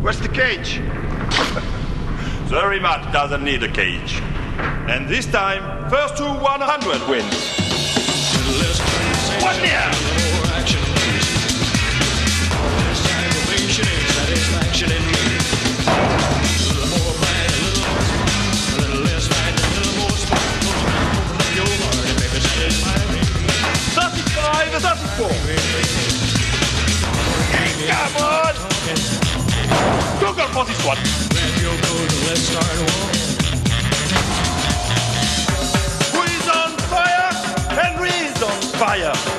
Where's the cage? The rematch doesn't need a cage. And this time, first to 100 wins. 1-0! Satisfaction in me. A little more bite, a little less bite, a little more spite. Open up your heart and baby satisfy me. 35-34. Come on! Go girl for this one. Grab your coat and let's start a war. Who is on fire? Henry is on fire.